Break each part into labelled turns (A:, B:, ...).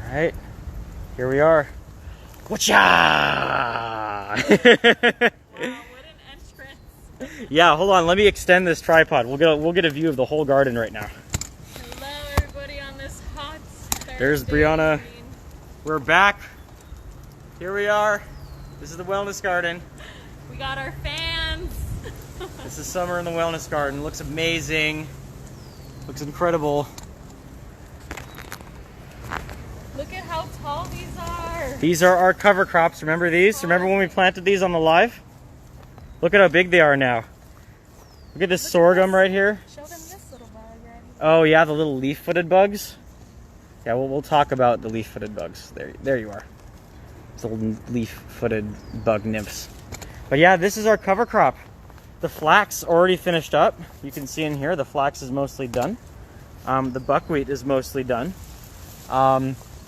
A: Alright, here we are. Whatcha!
B: Wow, what an entrance.
A: Yeah, hold on, let me extend this tripod. We'll get a view of the whole garden right now.
B: Hello everybody on this hot Thursday.
A: There's Brianna.
B: evening.
A: We're back. Here we are. This is the wellness garden.
B: We got our fans.
A: This is summer in the wellness garden. Looks amazing. Looks incredible.
B: Look at how tall these are.
A: These are our cover crops. Remember these? Remember when we planted these on the live? Look at how big they are now. Look at this sorghum right here.
B: Show them this little bug right here.
A: Oh yeah, the little leaf-footed bugs. Yeah, we'll talk about the leaf-footed bugs. There you are. It's the leaf-footed bug nymphs. But yeah, this is our cover crop. The flax already finished up. You can see in here the flax is mostly done. The buckwheat is mostly done.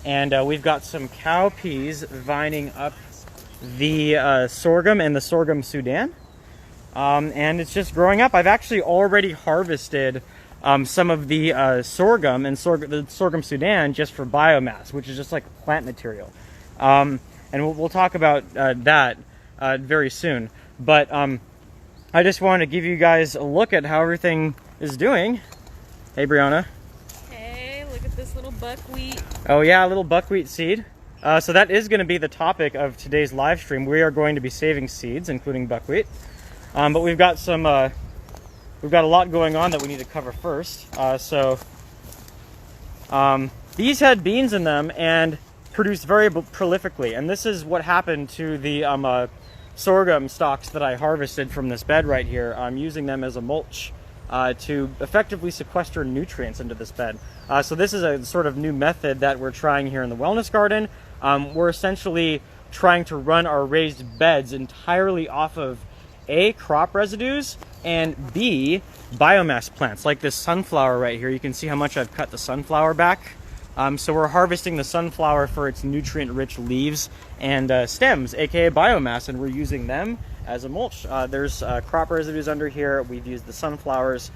A: And we've got some cowpeas vining up the sorghum and the sorghum Sudan. And it's just growing up. I've actually already harvested some of the sorghum and the sorghum Sudan just for biomass, which is just like plant material. And we'll talk about that very soon. But I just wanted to give you guys a look at how everything is doing. Hey, Brianna.
B: Hey, look at this little buckwheat.
A: Oh yeah, a little buckwheat seed. So that is going to be the topic of today's live stream. We are going to be saving seeds, including buckwheat. But we've got a lot going on that we need to cover first. These had beans in them and produced very prolifically. And this is what happened to the sorghum stalks that I harvested from this bed right here. I'm using them as a mulch to effectively sequester nutrients into this bed. So this is a sort of new method that we're trying here in the wellness garden. We're essentially trying to run our raised beds entirely off of A, crop residues, and B, biomass plants, like this sunflower right here. You can see how much I've cut the sunflower back. So we're harvesting the sunflower for its nutrient-rich leaves and stems, aka biomass, and we're using them as a mulch. There's crop residues under here. We've used the sunflowers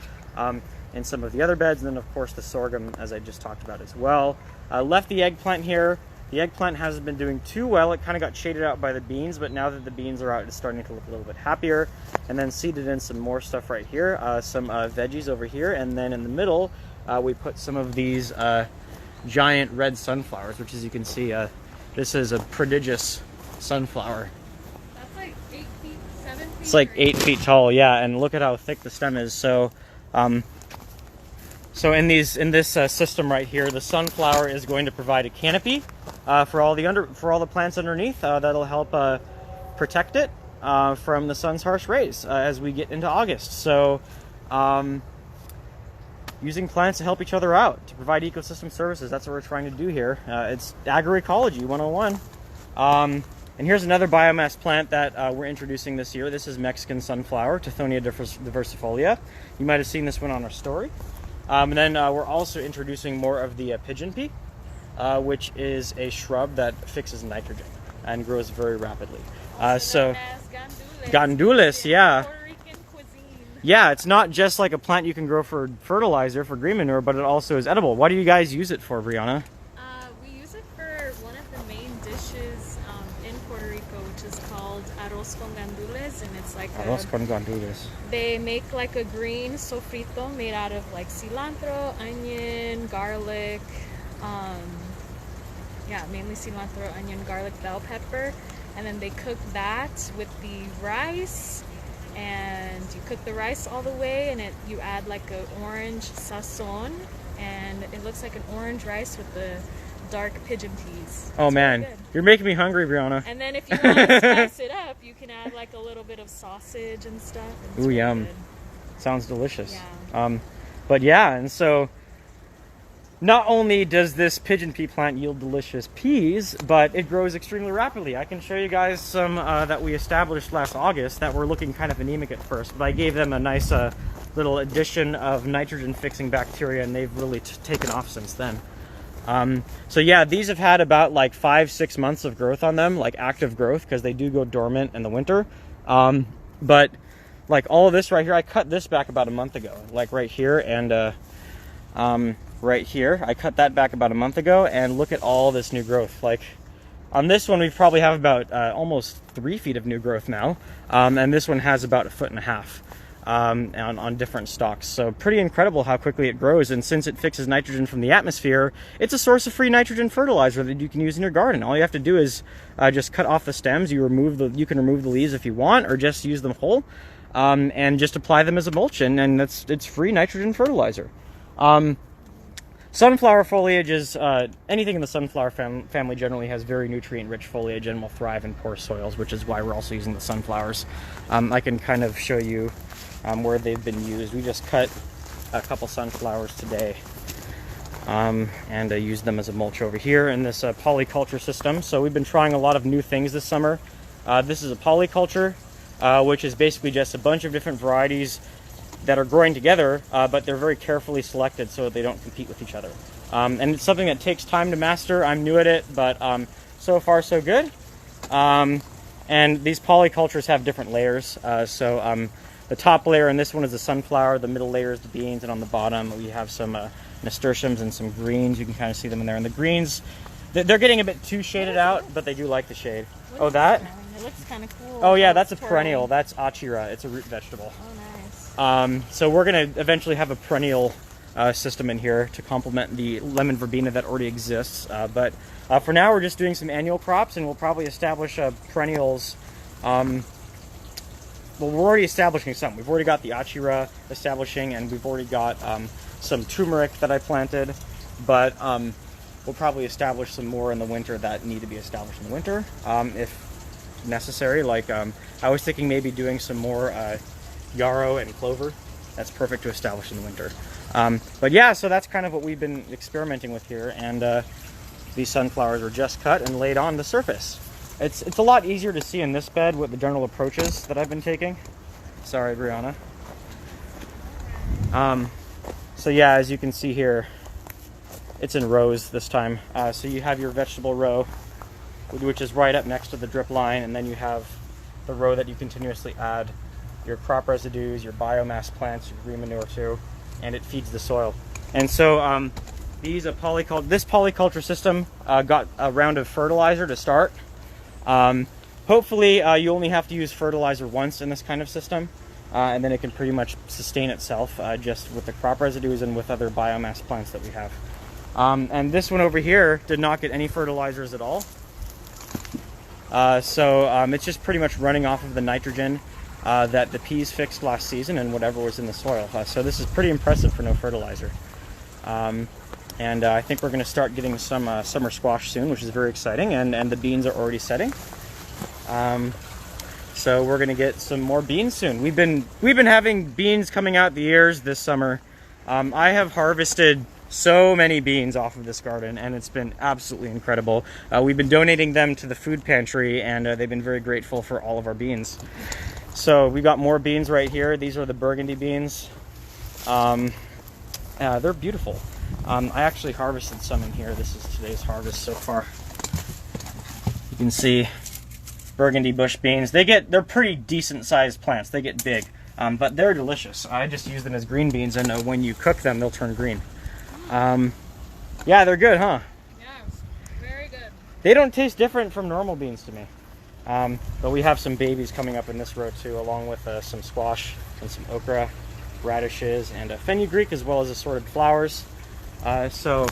A: in some of the other beds, and then of course the sorghum, as I just talked about as well. Left the eggplant here. The eggplant hasn't been doing too well. It kind of got shaded out by the beans, but now that the beans are out, it's starting to look a little bit happier. And then seeded in some more stuff right here, some veggies over here, and then in the middle we put some of these giant red sunflowers, which, as you can see, this is a prodigious sunflower.
B: That's like 8 feet, 7 feet.
A: It's like 8 feet tall, yeah, and look at how thick the stem is. So in this system right here, the sunflower is going to provide a canopy for all the plants underneath. That'll help protect it from the sun's harsh rays as we get into August. So using plants to help each other out, to provide ecosystem services. That's what we're trying to do here. It's agroecology 101. And here's another biomass plant that we're introducing this year. This is Mexican sunflower, Tithonia diversifolia. You might have seen this one on our story. And then we're also introducing more of the pigeon pea, which is a shrub that fixes nitrogen and grows very rapidly. So gandules, yeah. Yeah, it's not just like a plant you can grow for fertilizer, for green manure, but it also is edible. What do you guys use it for, Brianna?
B: We use it for one of the main dishes in Puerto Rico, which is called arroz con gandules, and it's like
A: Arroz con gandules.
B: they make like a green sofrito made out of like cilantro, onion, garlic, mainly cilantro, onion, garlic, bell pepper, and then they cook that with the rice. And you cook the rice all the way, and you add like an orange sazon, and it looks like an orange rice with the dark pigeon peas.
A: Oh
B: It's
A: man,
B: really good.
A: you're making me hungry, Brianna.
B: And then if you want to spice it up, you can add like a little bit of sausage and stuff. And it's
A: Ooh,
B: really
A: yum.
B: good.
A: Sounds delicious.
B: Yeah.
A: But yeah, and so not only does this pigeon pea plant yield delicious peas, but it grows extremely rapidly. I can show you guys some that we established last August that were looking kind of anemic at first, but I gave them a nice little addition of nitrogen-fixing bacteria, and they've really taken off since then. So yeah, these have had about like 5-6 months of growth on them, like active growth, because they do go dormant in the winter. But like all of this right here, I cut this back about a month ago, like right here, and right here. I cut that back about a month ago, and look at all this new growth. Like on this one, we probably have about almost 3 feet of new growth now, and this one has about 1.5 feet on different stalks. So pretty incredible how quickly it grows, and since it fixes nitrogen from the atmosphere, it's a source of free nitrogen fertilizer that you can use in your garden. All you have to do is just cut off the stems. You can remove the leaves if you want, or just use them whole, and just apply them as a mulch, and it's free nitrogen fertilizer. Sunflower foliage is, anything in the sunflower family generally has very nutrient-rich foliage and will thrive in poor soils, which is why we're also using the sunflowers. I can kind of show you where they've been used. We just cut a couple sunflowers today, and used them as a mulch over here in this polyculture system. So we've been trying a lot of new things this summer. This is a polyculture, which is basically just a bunch of different varieties that are growing together, but they're very carefully selected so that they don't compete with each other. And it's something that takes time to master. I'm new at it, but so far so good. And these polycultures have different layers. The top layer in this one is the sunflower, the middle layer is the beans, and on the bottom we have some nasturtiums and some greens. You can kind of see them in there. And the greens, they're getting a bit too shaded out, but they do like the shade. Oh, that?
B: It looks kind of cool.
A: Oh yeah, that's a perennial. That's achira. It's a root vegetable.
B: Oh, nice.
A: So we're going to eventually have a perennial system in here to complement the lemon verbena that already exists. But for now, we're just doing some annual crops, and we'll probably establish perennials. Well, we're already establishing some. We've already got the achira establishing, and we've already got some turmeric that I planted. But we'll probably establish some more in the winter that need to be established in the winter, if necessary. Like I was thinking maybe doing some more yarrow and clover. That's perfect to establish in the winter. But yeah, so that's kind of what we've been experimenting with here, and these sunflowers were just cut and laid on the surface. It's a lot easier to see in this bed with the general approaches that I've been taking. Sorry, Brianna. So yeah, as you can see here, it's in rows this time. So you have your vegetable row, which is right up next to the drip line, and then you have the row that you continuously add your crop residues, your biomass plants, your green manure to, and it feeds the soil. And so this polyculture system got a round of fertilizer to start. Hopefully you only have to use fertilizer once in this kind of system, and then it can pretty much sustain itself just with the crop residues and with other biomass plants that we have. And this one over here did not get any fertilizers at all. It's just pretty much running off of the nitrogen that the peas fixed last season and whatever was in the soil. So this is pretty impressive for no fertilizer. And I think we're going to start getting some summer squash soon, which is very exciting, and the beans are already setting. So we're going to get some more beans soon. We've been having beans coming out the ears this summer. I have harvested so many beans off of this garden, and it's been absolutely incredible. We've been donating them to the food pantry, and they've been very grateful for all of our beans. So we've got more beans right here. These are the Burgundy beans. They're beautiful. I actually harvested some in here. This is today's harvest so far. You can see Burgundy bush beans. They're pretty decent sized plants. They get big, but they're delicious. I just use them as green beans, and when you cook them, they'll turn green. Yeah, they're good, huh?
B: Yes, very good.
A: They don't taste different from normal beans to me. But we have some babies coming up in this row too, along with some squash and some okra, radishes, and fenugreek, as well as assorted flowers. So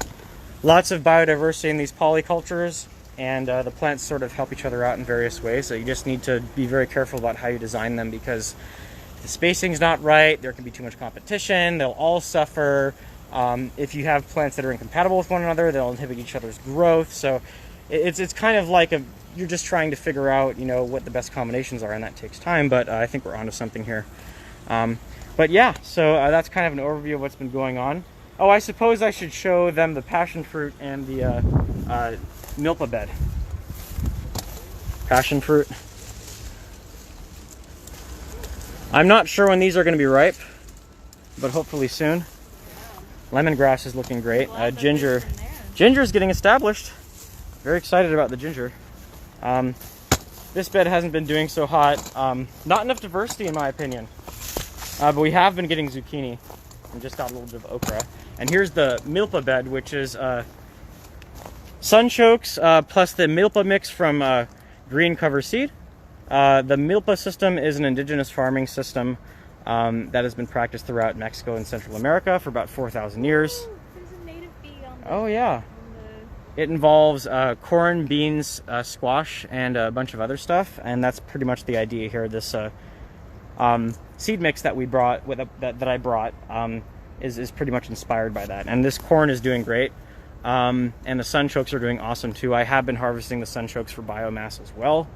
A: lots of biodiversity in these polycultures, and the plants sort of help each other out in various ways. So you just need to be very careful about how you design them, because if the spacing's not right, there can be too much competition, they'll all suffer. If you have plants that are incompatible with one another, they'll inhibit each other's growth. So it's kind of like you're just trying to figure out, what the best combinations are, and that takes time, but I think we're onto something here. But yeah, so that's kind of an overview of what's been going on. Oh, I suppose I should show them the passion fruit and the milpa bed. Passion fruit. I'm not sure when these are going to be ripe, but hopefully soon. Lemongrass is looking great. Ginger's getting established. Very excited about the ginger. This bed hasn't been doing so hot. Not enough diversity in my opinion. But we have been getting zucchini and just got a little bit of okra. And here's the milpa bed, which is sunchokes plus the milpa mix from green cover seed. The milpa system is an indigenous farming system that has been practiced throughout Mexico and Central America for about 4,000 years.
B: Ooh, there's a native bee on the,
A: Oh yeah. It involves corn, beans, squash, and a bunch of other stuff, and that's pretty much the idea here. This seed mix that we brought, that I brought, is pretty much inspired by that. And this corn is doing great, and the sunchokes are doing awesome too. I have been harvesting the sunchokes for biomass as well.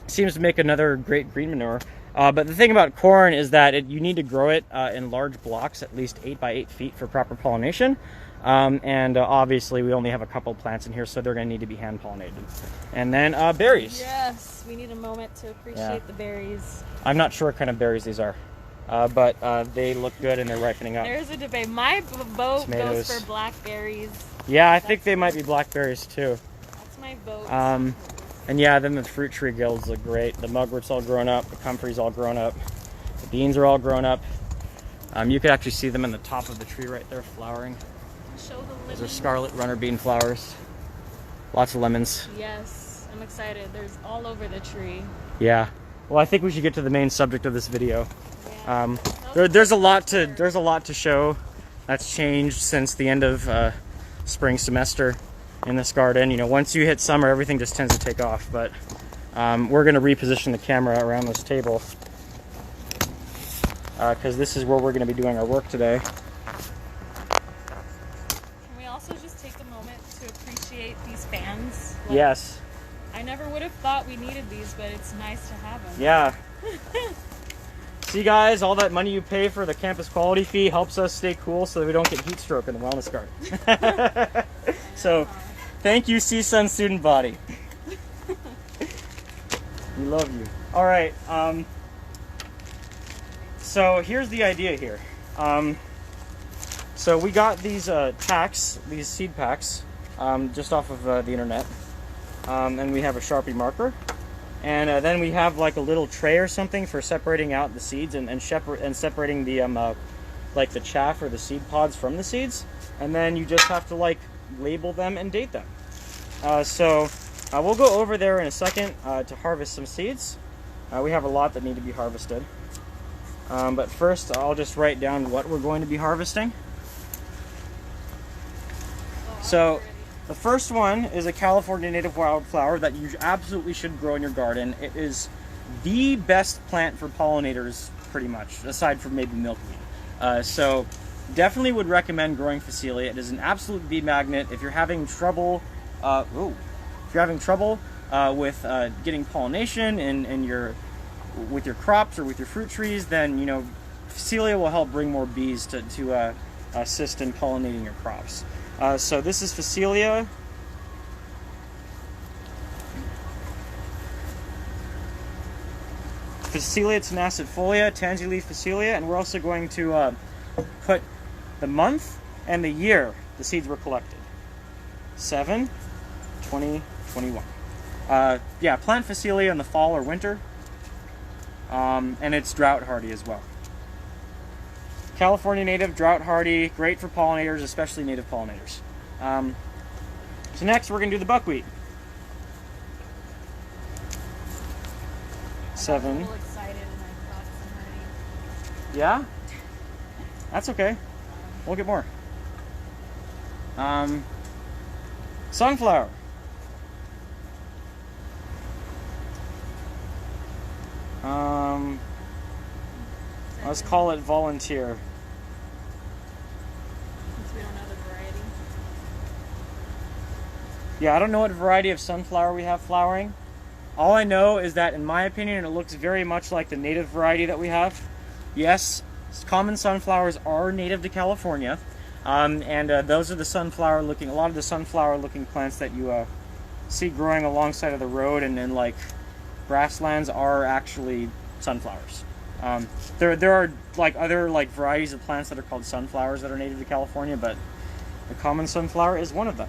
A: Seems to make another great green manure. But the thing about corn is that you need to grow it in large blocks, at least 8 by 8 feet for proper pollination. Obviously we only have a couple plants in here, so they're going to need to be hand pollinated. And then berries.
B: Yes, we need a moment to appreciate the berries.
A: I'm not sure what kind of berries these are, but they look good and they're ripening up.
B: There's a debate. My vote
A: Tomatoes.
B: goes for blackberries.
A: Yeah, I think they might be blackberries too.
B: That's my vote.
A: And yeah, then the fruit tree guilds look great. The mugwort's all grown up, the comfrey's all grown up, the beans are all grown up. You could actually see them in the top of the tree right there flowering.
B: Show the lemons.
A: Those are scarlet runner bean flowers. Lots of lemons.
B: Yes, I'm excited. There's all over the tree.
A: Yeah. Well, I think we should get to the main subject of this video.
B: Yeah.
A: There's a lot to show that's changed since the end of spring semester in this garden. You know, once you hit summer, everything just tends to take off. But we're going to reposition the camera around this table because this is where we're going to be doing our work today.
B: Just take a moment to appreciate these fans.
A: Yes.
B: I never would have thought we needed these, but it's nice to have them.
A: Yeah. See guys, all that money you pay for the campus quality fee helps us stay cool so that we don't get heat stroke in the wellness garden. So, thank you CSUN student body. We love you. All right. So here's the idea here. So we got these packs, these seed packs, just off of the internet, and we have a Sharpie marker, and then we have like a little tray or something for separating out the seeds and separating the like the chaff or the seed pods from the seeds, and then you just have to like label them and date them. So we'll go over there in a second to harvest some seeds. We have a lot that need to be harvested, but first I'll just write down what we're going to be harvesting. So the first one is a California native wildflower that you absolutely should grow in your garden. It is the best plant for pollinators, pretty much, aside from maybe milkweed. So definitely would recommend growing Facilia. It is an absolute bee magnet. If you're having trouble, with getting pollination with your crops or with your fruit trees, then Facilia will help bring more bees to assist in pollinating your crops. So this is Facilia. Facilia tenacetifolia, tansy leaf Facilia, and we're also going to put the month and the year the seeds were collected. 7/20/21. Yeah, plant Facilia in the fall or winter, and it's drought hardy as well. California native, drought hardy, great for pollinators, especially native pollinators. So next we're going to do the buckwheat. 7.
B: I'm a little excited and I thought some already.
A: Yeah? That's okay. We'll get more. Sunflower. Let's call it volunteer.
B: Since we don't know the variety.
A: Yeah, I don't know what variety of sunflower we have flowering. All I know is that, in my opinion, it looks very much like the native variety that we have. Yes, common sunflowers are native to California, and those are the a lot of the sunflower-looking plants that you see growing alongside of the road and in like grasslands are actually sunflowers. There are like other like varieties of plants that are called sunflowers that are native to California, but the common sunflower is one of them.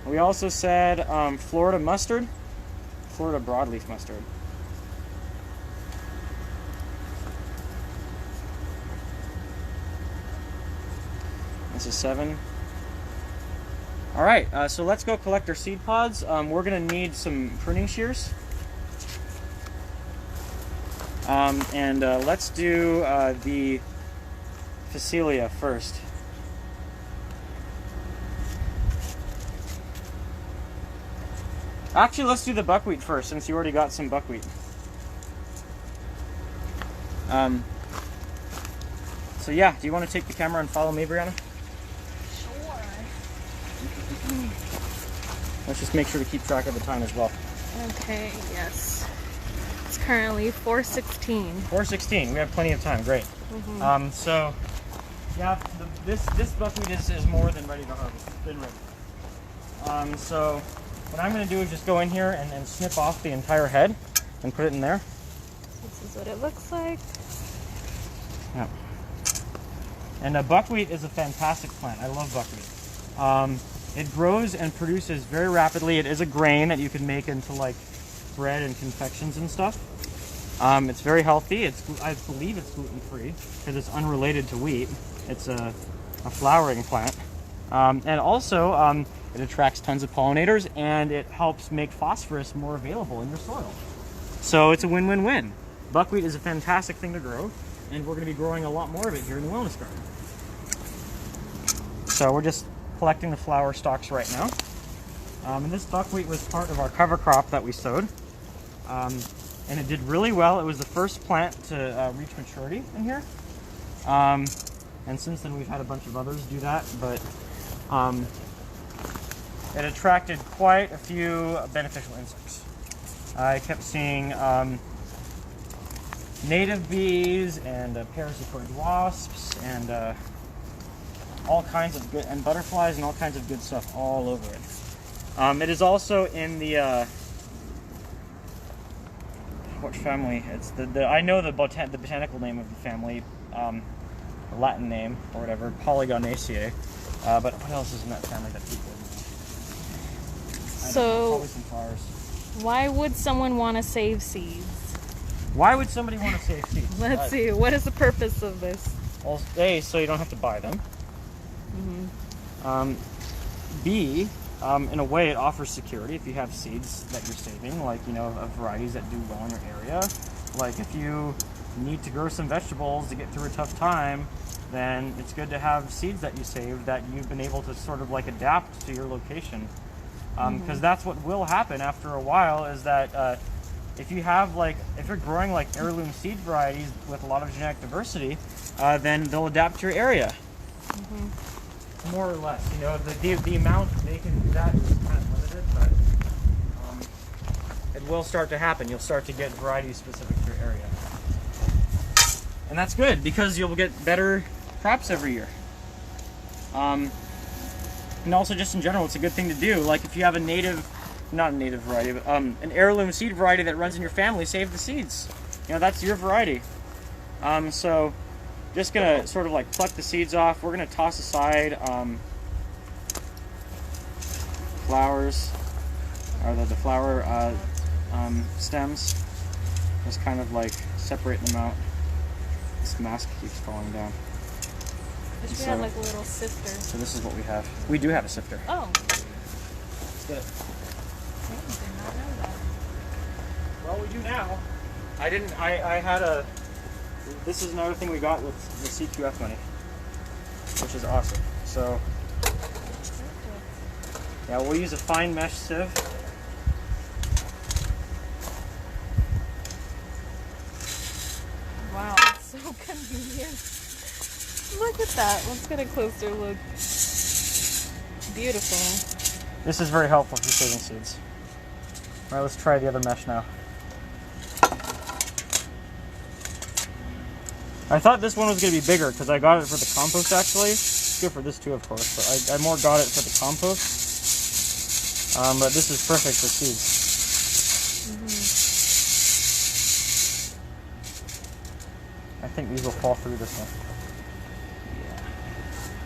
A: We also said Florida mustard, Florida broadleaf mustard. This is 7. All right, so let's go collect our seed pods. We're gonna need some pruning shears. And let's do the Facilia first. Actually, let's do the buckwheat first, since you already got some buckwheat. So yeah, do you want to take the camera and follow me, Brianna?
B: Sure.
A: Let's just make sure to keep track of the time as well.
B: Okay, yes. It's currently 4:16.
A: 4:16. We have plenty of time. Great. So yeah, this buckwheat is more than ready to harvest. It's been ready. So what I'm going to do is just go in here and snip off the entire head and put it in there.
B: This is what it looks like.
A: Yeah. And buckwheat is a fantastic plant. I love buckwheat. It grows and produces very rapidly. It is a grain that you can make into like bread and confections and stuff. It's very healthy. I believe it's gluten-free because it's unrelated to wheat. It's a flowering plant. And also, it attracts tons of pollinators and it helps make phosphorus more available in your soil. So it's a win-win-win. Buckwheat is a fantastic thing to grow, and we're going to be growing a lot more of it here in the wellness garden. So we're just collecting the flower stalks right now. And this buckwheat was part of our cover crop that we sowed. And it did really well. It was the first plant to reach maturity in here. And since then we've had a bunch of others do that, but it attracted quite a few beneficial insects. I kept seeing native bees and parasitoid wasps and all kinds of good, and butterflies and all kinds of good stuff all over it. It is also in the what family? It's I know the botanical name of the family, the Latin name or whatever, Polygonaceae. But what else is in that family that people know?
B: So,
A: probably some flowers.
B: Why would someone want to save seeds?
A: Why would somebody want to save seeds?
B: Let's see. What is the purpose of this?
A: Well, A, so you don't have to buy them. B, in a way, it offers security if you have seeds that you're saving, like, you know, of varieties that do well in your area. Like, if you need to grow some vegetables to get through a tough time, then it's good to have seeds that you saved that you've been able to sort of like adapt to your location. Because that's what will happen after a while, is that if you have if you're growing like heirloom seed varieties with a lot of genetic diversity, then they'll adapt to your area. More or less, you know, the amount they can do that is kind of limited, but it will start to happen. You'll start to get varieties specific to your area. And that's good because you'll get better crops every year. And also just in general, it's a good thing to do. Like if you have not a native variety, but an heirloom seed variety that runs in your family, save the seeds. You know, that's your variety. So just gonna sort of like pluck the seeds off. We're gonna toss aside flowers, or the flower stems. Just kind of like separating them out. This mask keeps falling down.
B: Wish we had like a little sifter.
A: So this is what we have. We do have a sifter.
B: Oh.
A: Let's get it.
B: I did not know that.
A: Well, we do now. I had a... This is another thing we got with the CQF money, which is awesome. So, yeah, we'll use a fine mesh sieve.
B: Wow, it's so convenient. Look at that. Let's get a closer look. Beautiful.
A: This is very helpful for saving seeds. All right, let's try the other mesh now. I thought this one was going to be bigger because I got it for the compost actually. It's good for this too, of course, but I more got it for the compost. But this is perfect for seeds. I think these will fall through this one. Yeah.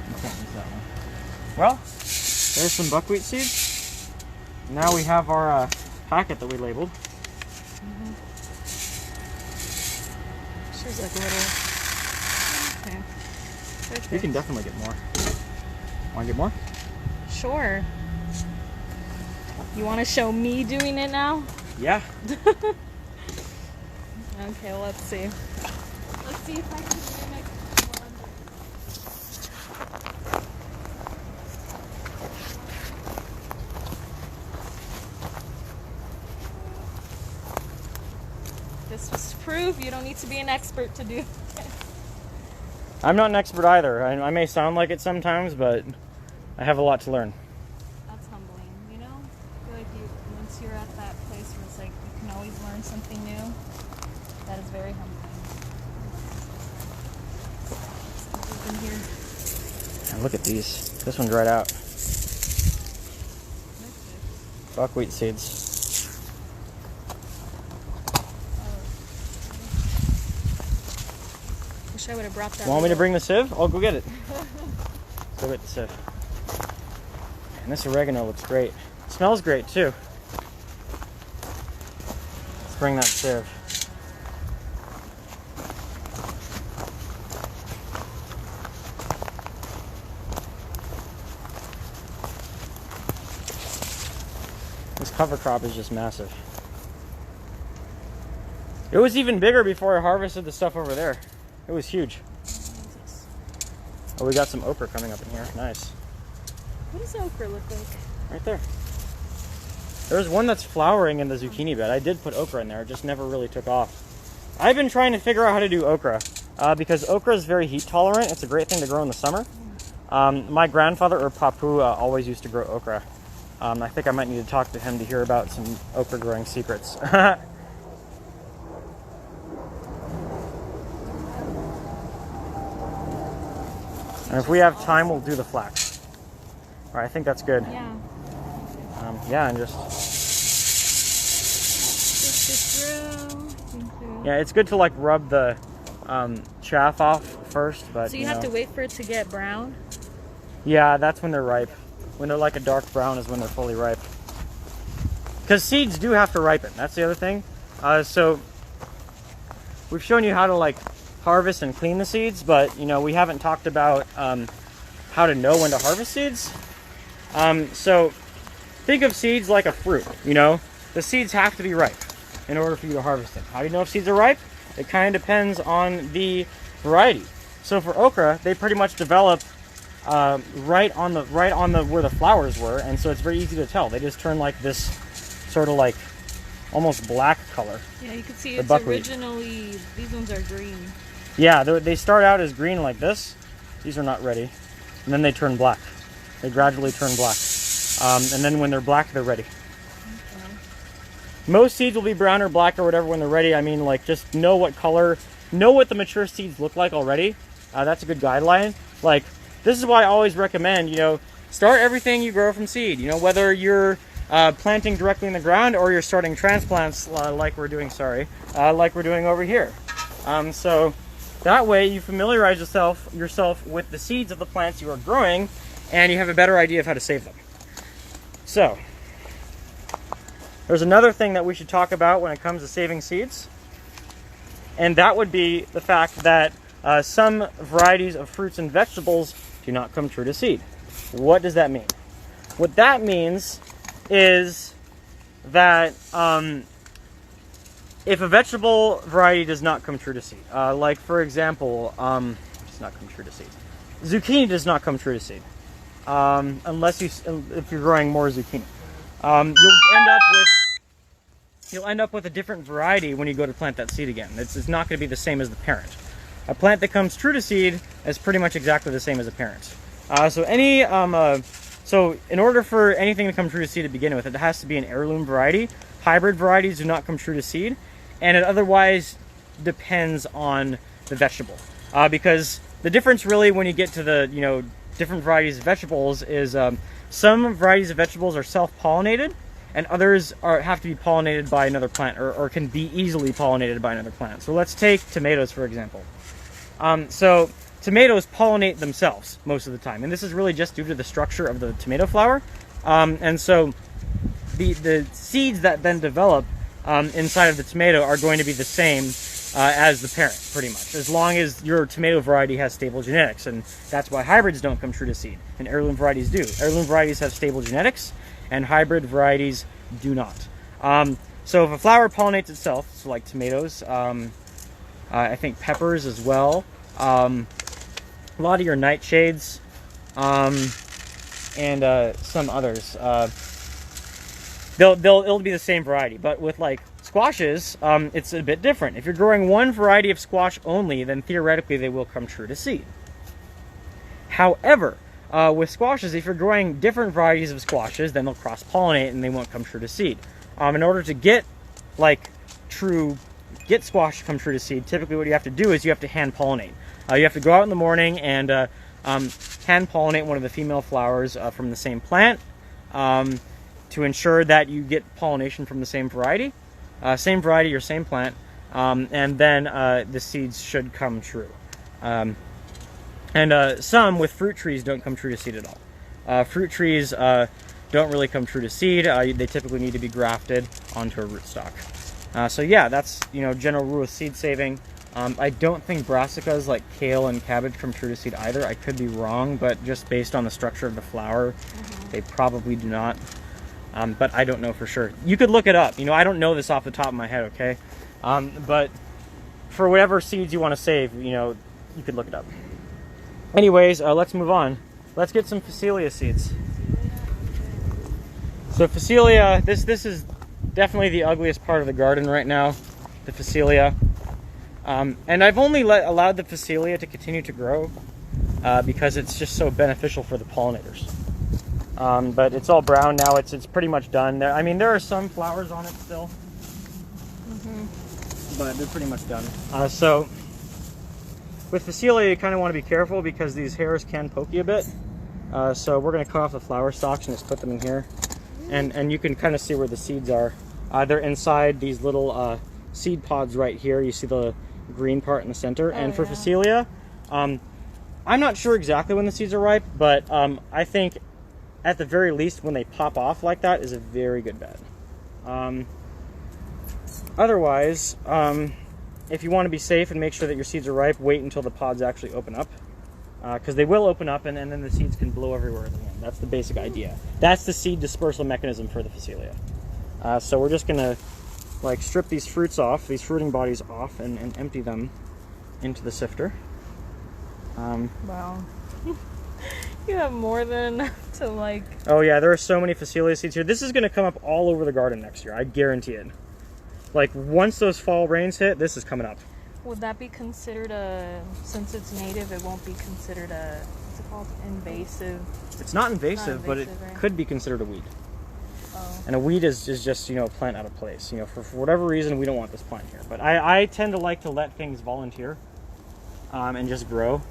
A: You can't use that one. Well, there's some buckwheat seeds. Now we have our packet that we labeled.
B: She's like a little... Okay.
A: You can definitely get more. Want to get more?
B: Sure. You want to show me doing it now?
A: Yeah.
B: Okay, well, let's see. Let's see if I can mimic one. This was to prove you don't need to be an expert to do this.
A: I'm not an expert either. I may sound like it sometimes, but I have a lot to learn.
B: That's humbling, you know? I feel like once you're at that place where it's like you can always learn something new, that is very humbling. In here.
A: And look at these. This one dried out. Buckwheat seeds.
B: Wish I would have brought that.
A: Want me to bring the sieve? I'll go get it. Go get the sieve. And this oregano looks great. It smells great too. Let's bring that sieve. This cover crop is just massive. It was even bigger before I harvested the stuff over there. It was huge. Oh, we got some okra coming up in here. Nice.
B: What does okra look like?
A: Right there. There's one that's flowering in the zucchini bed. I did put okra in there. It just never really took off. I've been trying to figure out how to do okra because okra is very heat tolerant. It's a great thing to grow in the summer. My grandfather, or Papu, always used to grow okra. I think I might need to talk to him to hear about some okra growing secrets. And if we have time, we'll do the flax. All right, I think that's good.
B: Yeah.
A: Yeah, and just... Yeah, it's good to like rub the chaff off first, but
B: so you have to wait for it to get brown?
A: Yeah, that's when they're ripe. When they're like a dark brown is when they're fully ripe. Because seeds do have to ripen. That's the other thing. So we've shown you how to like harvest and clean the seeds, but you know, we haven't talked about how to know when to harvest seeds. So think of seeds like a fruit, you know? The seeds have to be ripe in order for you to harvest them. How do you know if seeds are ripe? It kind of depends on the variety. So for okra, they pretty much develop right on the where the flowers were, and so it's very easy to tell. They just turn like this sort of like almost black color.
B: Yeah, you can see
A: the
B: it's
A: buckwheat.
B: originally, these ones are green.
A: Yeah, they start out as green like this. These are not ready. And then they turn black. They gradually turn black. And then when they're black, they're ready.
B: Okay.
A: Most seeds will be brown or black or whatever when they're ready. I mean, like, just know what color, know what the mature seeds look like already. That's a good guideline. Like, this is why I always recommend, you know, start everything you grow from seed. You know, whether you're planting directly in the ground or you're starting transplants like we're doing, like we're doing over here. So that way you familiarize yourself with the seeds of the plants you are growing, and you have a better idea of how to save them. So there's another thing that we should talk about when it comes to saving seeds, and that would be the fact that some varieties of fruits and vegetables do not come true to seed. What does that mean? What that means is that if a vegetable variety does not come true to seed, like for example, does not come true to seed. Zucchini does not come true to seed, unless if you're growing more zucchini. You'll end up with a different variety when you go to plant that seed again. It's not going to be the same as the parent. A plant that comes true to seed is pretty much exactly the same as a parent. So in order for anything to come true to seed to begin with, it has to be an heirloom variety. Hybrid varieties do not come true to seed, and it otherwise depends on the vegetable. Because the difference really when you get to the different varieties of vegetables is some varieties of vegetables are self-pollinated, and others have to be pollinated by another plant, or can be easily pollinated by another plant. So let's take tomatoes, for example. So tomatoes pollinate themselves most of the time, and this is really just due to the structure of the tomato flower. And so the seeds that then develop inside of the tomato are going to be the same as the parent, pretty much, as long as your tomato variety has stable genetics. And that's why hybrids don't come true to seed, and heirloom varieties do. Heirloom varieties have stable genetics, and hybrid varieties do not. So if a flower pollinates itself, so like tomatoes, I think peppers as well, a lot of your nightshades, and some others, it'll be the same variety. But with like squashes, it's a bit different. If you're growing one variety of squash only, then theoretically they will come true to seed. However, with squashes, if you're growing different varieties of squashes, then they'll cross-pollinate and they won't come true to seed. In order to get squash to come true to seed, typically what you have to do is you have to hand pollinate. You have to go out in the morning and hand pollinate one of the female flowers from the same plant to ensure that you get pollination from the same variety or same plant, and then the seeds should come true. And some with fruit trees don't come true to seed at all. Fruit trees don't really come true to seed. They typically need to be grafted onto a rootstock. So yeah, that's general rule of seed saving. I don't think brassicas like kale and cabbage come true to seed either. I could be wrong, but just based on the structure of the flower, they probably do not. But I don't know for sure. You could look it up. I don't know this off the top of my head, okay? But for whatever seeds you want to save, you could look it up. Anyways, let's move on. Let's get some Facilia seeds. So Facilia, this is definitely the ugliest part of the garden right now, the Facilia. And I've only allowed the Facilia to continue to grow because it's just so beneficial for the pollinators. But it's all brown now. It's pretty much done. There are some flowers on it still, but they're pretty much done. So with Facilia, you kind of want to be careful because these hairs can poke you a bit. So we're going to cut off the flower stalks and just put them in here. And you can kind of see where the seeds are. They're inside these little seed pods right here. You see the green part in the center. And for Facilia, I'm not sure exactly when the seeds are ripe, but I think at the very least when they pop off like that is a very good bet. Otherwise, if you want to be safe and make sure that your seeds are ripe, wait until the pods actually open up. Because they will open up and then the seeds can blow everywhere in the wind. That's the basic idea. That's the seed dispersal mechanism for the Facilia. So we're just going to strip these fruits off, these fruiting bodies off, and empty them into the sifter.
B: Wow. You have more than enough to
A: Oh yeah, there are so many Facilia seeds here. This is going to come up all over the garden next year. I guarantee it. Once those fall rains hit, this is coming up.
B: Would that be considered since it's native, it won't be considered what's it called? Invasive?
A: It's not invasive, but it could be considered a weed. Oh. And a weed is just, a plant out of place. For whatever reason, we don't want this plant here. But I tend to like to let things volunteer and just grow.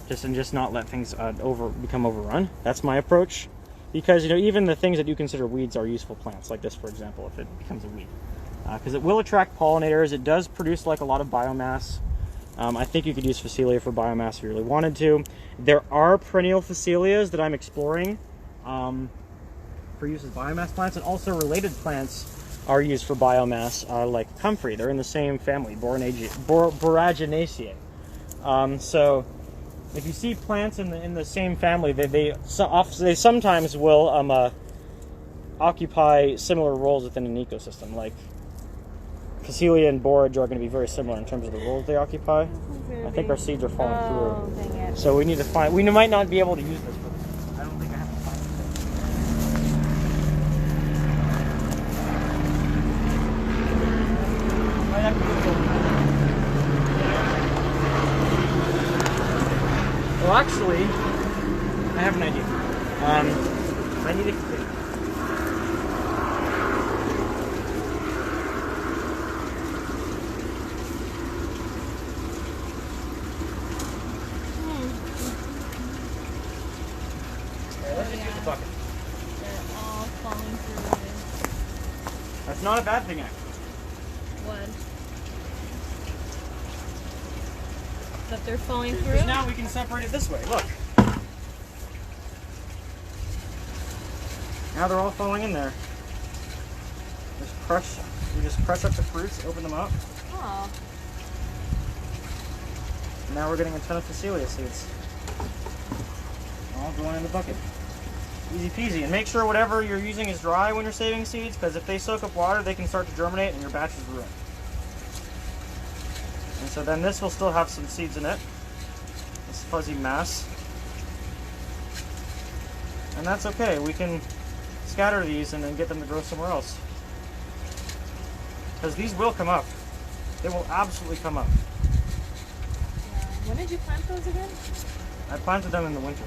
A: Just not let things become overrun. That's my approach. Because, even the things that you consider weeds are useful plants, like this, for example, if it becomes a weed. Because it will attract pollinators. It does produce a lot of biomass. I think you could use Facilia for biomass if you really wanted to. There are perennial Facilias that I'm exploring for use as biomass plants, and also related plants are used for biomass, like comfrey. They're in the same family, Boraginaceae. So if you see plants in the same family, they sometimes will occupy similar roles within an ecosystem. Like Facilia and borage are going to be very similar in terms of the roles they occupy. I think our seeds are falling through.
B: Dang it.
A: So we need to find. We might not be able to use this for this. I don't think I have to find it. Might have to do it. Well, actually, I have an idea. I need to. Bucket.
B: They're all falling through.
A: That's not a bad thing, actually.
B: What? That they're falling through?
A: Because now we can separate it this way. Look. Now they're all falling in there. We just crush up the fruits, open them up.
B: Oh.
A: Now we're getting a ton of Facilia seeds. All going in the bucket. Easy peasy. And make sure whatever you're using is dry when you're saving seeds, because if they soak up water, they can start to germinate and your batch is ruined. And so then this will still have some seeds in it. This fuzzy mass. And that's okay. We can scatter these and then get them to grow somewhere else. Because these will come up. They will absolutely come up.
B: Yeah. When did you plant those again?
A: I planted them in the winter.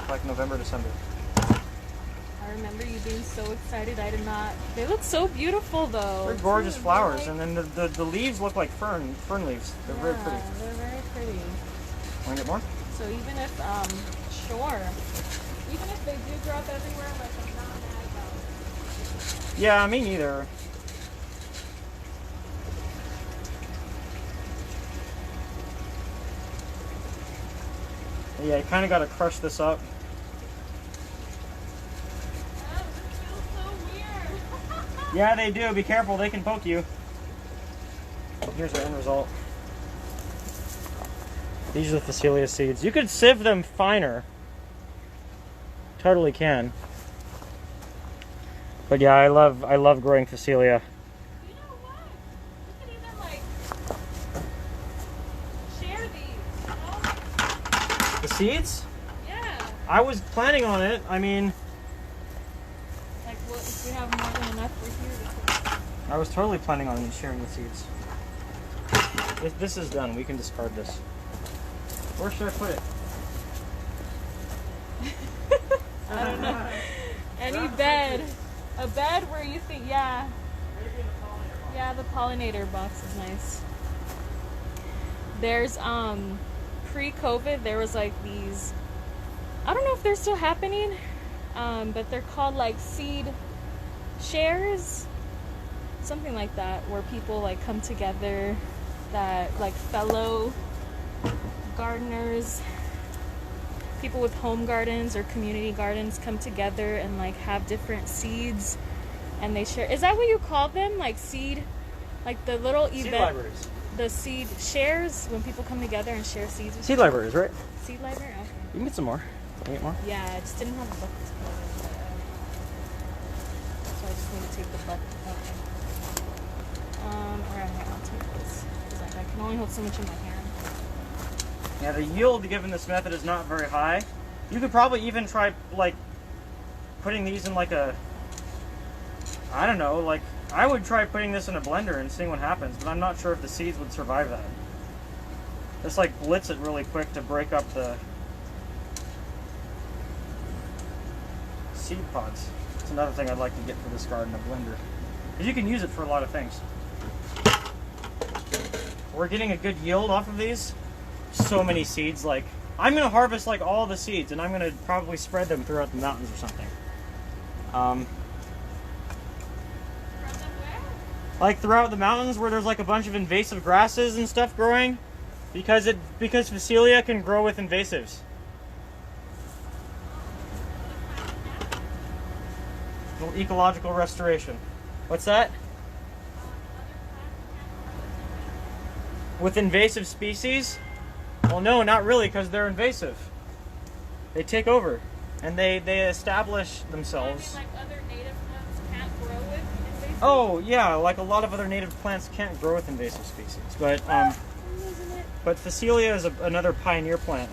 A: Like November, December.
B: I remember you being so excited. I did not. They look so beautiful though.
A: They're gorgeous flowers, and then the leaves look like fern leaves. They're very pretty.
B: They're very pretty.
A: Want to get more?
B: So even if, sure. Even if they do grow up everywhere, like I'm not mad about it.
A: Yeah, me neither. Yeah, you kind of got to crush this up. Yeah, they do. Be careful. They can poke you. Here's our end result. These are the Facilia seeds. You could sieve them finer. Totally can. But yeah, I love growing Facilia.
B: You know what? We could even like share these, you know?
A: The seeds?
B: Yeah.
A: I was planning on it. I mean,
B: Like what if we have more than enough for here?
A: I was totally planning on sharing the seeds. If this is done, we can discard this. Where should I put it?
B: I don't know. Any bed. A bed where you think, yeah.
A: Maybe in the pollinator box.
B: Yeah, the pollinator box is nice. There's, pre-COVID, there was like these, I don't know if they're still happening, but they're called like seed shares. Something like that, where people like come together, that like fellow gardeners, people with home gardens or community gardens come together and like have different seeds and they share. Is that what you call them? Like seed, like the little
A: Seed
B: event,
A: libraries.
B: the seed shares, when people come together and share seeds with
A: Seed libraries, right?
B: seed library? Okay.
A: You can get some more. Can you get more?
B: Yeah, I just didn't have a bucket to put it in, so I just need to take the bucket. Okay. Alright, I'll take this. 'Cause like, I can only hold so much in my hand.
A: Yeah, the yield given this method is not very high. You could probably even try like putting these in like a, I don't know, like I would try putting this in a blender and seeing what happens, but I'm not sure if the seeds would survive that. Just like blitz it really quick to break up the seed pods. It's another thing I'd like to get for this garden, a blender. Because you can use it for a lot of things. We're getting a good yield off of these. So many seeds, like I'm gonna harvest like all the seeds and I'm gonna probably spread them throughout the mountains or something. Like throughout the mountains where there's like a bunch of invasive grasses and stuff growing, because Facilia can grow with invasives. Little ecological restoration. What's that? With invasive species? Well, no, not really, because they're invasive. They take over, and they establish themselves.
B: I mean, like other native plants can't grow with invasive?
A: Oh, yeah, like a lot of other native plants can't grow with invasive species, but Facilia is another pioneer plant.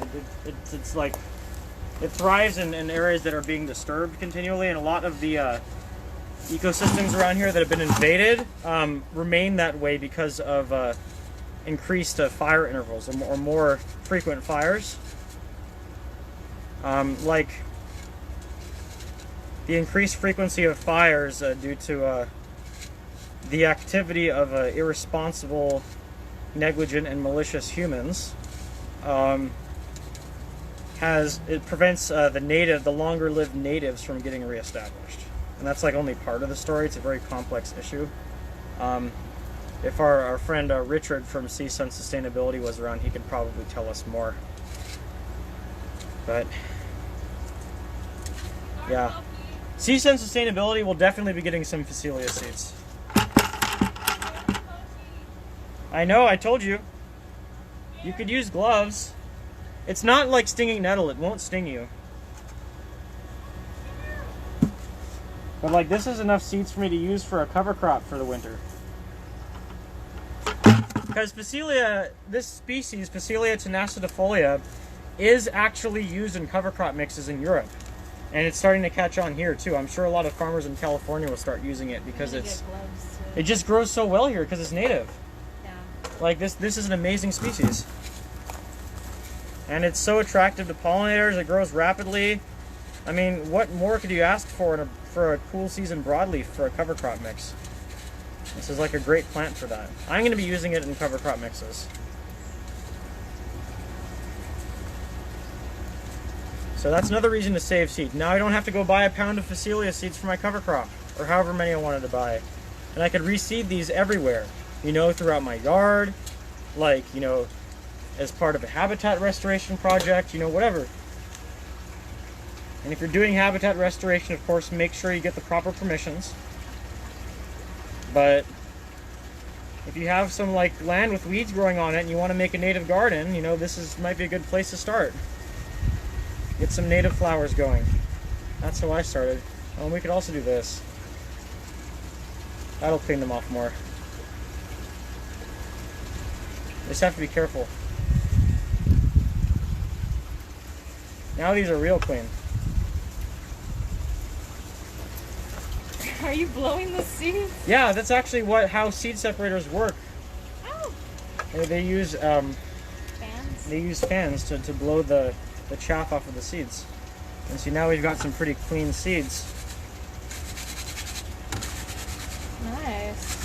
A: It's like it thrives in areas that are being disturbed continually, and a lot of the ecosystems around here that have been invaded remain that way because of increased fire intervals or more frequent fires. Like the increased frequency of fires due to the activity of irresponsible, negligent, and malicious humans prevents the longer-lived natives from getting reestablished, and that's like only part of the story. It's a very complex issue. If our friend Richard from Sea Sun Sustainability was around, he could probably tell us more. But yeah, Sea Sun Sustainability will definitely be getting some Facilia seeds. I know, I told you. You could use gloves. It's not like stinging nettle. It won't sting you. But like this is enough seeds for me to use for a cover crop for the winter. Because Facilia, this species, Facilia tenacetifolia, is actually used in cover crop mixes in Europe. And it's starting to catch on here too. I'm sure a lot of farmers in California will start using it because it just grows so well here because it's native.
B: Yeah.
A: Like this is an amazing species. And it's so attractive to pollinators. It grows rapidly. I mean, what more could you ask for for a cool season broadleaf for a cover crop mix? This is like a great plant for that. I'm going to be using it in cover crop mixes. So that's another reason to save seeds. Now I don't have to go buy a pound of Facilia seeds for my cover crop, or however many I wanted to buy. And I could reseed these everywhere, you know, throughout my yard, like, you know, as part of a habitat restoration project, you know, whatever. And if you're doing habitat restoration, of course, make sure you get the proper permissions. But if you have some like land with weeds growing on it and you want to make a native garden, you know, might be a good place to start. Get some native flowers going. That's how I started. Oh, and we could also do this. That'll clean them off more. Just have to be careful. Now these are real clean.
B: Are you blowing the seeds?
A: Yeah, that's actually how seed separators work.
B: Oh.
A: They use
B: Fans?
A: They use fans to blow the chaff off of the seeds. And see, now we've got some pretty clean seeds.
B: Nice.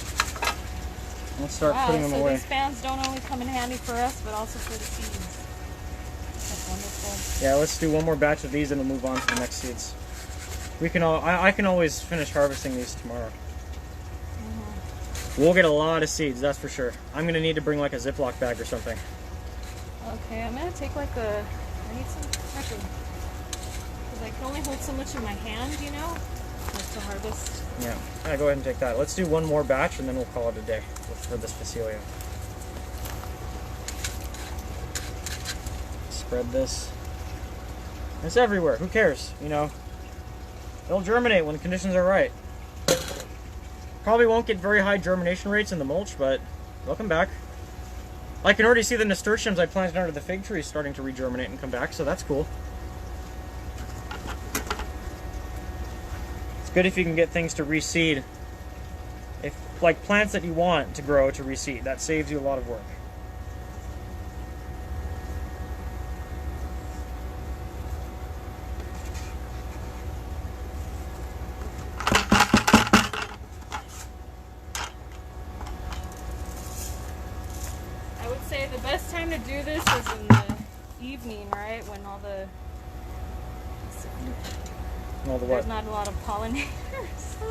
A: Let's start putting them
B: so
A: away.
B: these fans don't only come in handy for us, but also for the seeds. That's wonderful.
A: Yeah, let's do one more batch of these and we'll move on to the next seeds. We can I can always finish harvesting these tomorrow. We'll get a lot of seeds, that's for sure. I'm gonna need to bring like a Ziploc bag or something.
B: Okay, I'm gonna take like I need some pressure. Because I can only hold so much in my hand, you know? Like to harvest.
A: Yeah, go ahead and take that. Let's do one more batch and then we'll call it a day for this Facilia. Spread this. It's everywhere, who cares, you know? It'll germinate when the conditions are right. Probably won't get very high germination rates in the mulch, but they'll come back. I can already see the nasturtiums I planted under the fig tree starting to regerminate and come back, so that's cool. It's good if you can get things to reseed. Like plants that you want to grow to reseed, that saves you a lot of work.
B: I would say the best time to do this is in the evening, right? When all the
A: What?
B: There's not a lot of pollinators.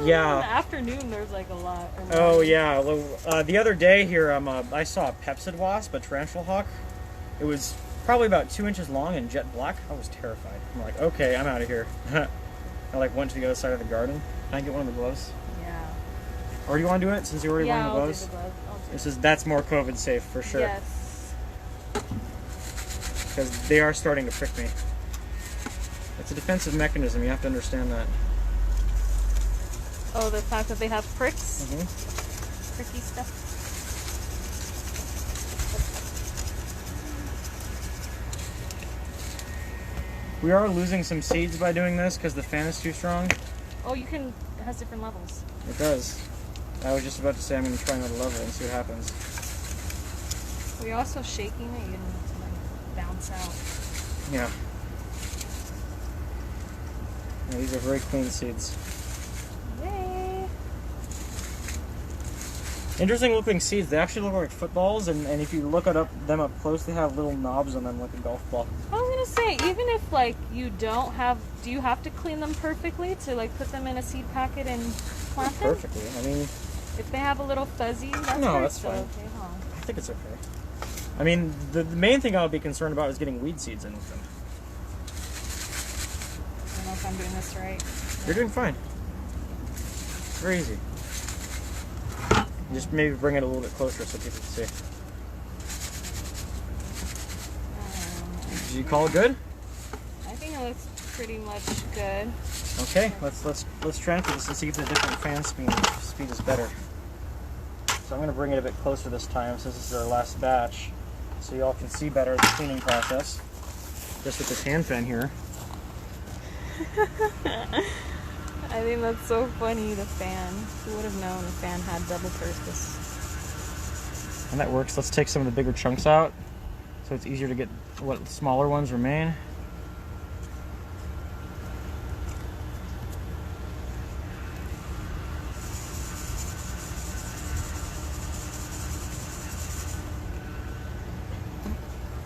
A: Yeah.
B: In the afternoon, there's like a lot.
A: Oh yeah. The other day here, I saw a Pepsid wasp, a Tarantula Hawk. It was probably about 2 inches long and jet black. I was terrified. I'm like, okay, I'm out of here. I like went to the other side of the garden. Can I get one of the gloves?
B: Yeah.
A: Or do you want to do it since you're already wearing the
B: I'll
A: gloves?
B: do the gloves. I'll do
A: That's more COVID safe for sure.
B: Yes.
A: Because they are starting to prick me. It's a defensive mechanism. You have to understand that.
B: Oh, the fact that they have pricks?
A: Mm-hmm.
B: Pricky stuff.
A: We are losing some seeds by doing this because the fan is too strong.
B: Oh, it has different levels.
A: It does. I was just about to say I'm going to try another level and see what happens.
B: Were you also shaking it? You didn't need to like bounce out.
A: Yeah. Yeah, these are very clean seeds.
B: Yay!
A: Interesting looking seeds. They actually look like footballs, and if you look them up close, they have little knobs on them like a golf ball.
B: I was gonna say, even if like you don't have, do you have to clean them perfectly to like put them in a seed packet and plant them?
A: Perfectly. I mean,
B: if they have a little fuzzy, that's
A: No,
B: fine.
A: that's fine.
B: Okay, huh?
A: I think it's okay. I mean, the main thing I would be concerned about is getting weed seeds in with them.
B: I don't know if I'm doing this right.
A: You're doing fine. Very easy. Just maybe bring it a little bit closer so people can see. you call it good?
B: I think it looks pretty much good.
A: Okay, let's transfer this and see if the different fan speed is better. So I'm going to bring it a bit closer this time since this is our last batch, so y'all can see better the cleaning process. Just with this hand fan here.
B: I think that's so funny, the fan. Who would have known the fan had double purpose?
A: And that works. Let's take some of the bigger chunks out so it's easier to get what smaller ones remain.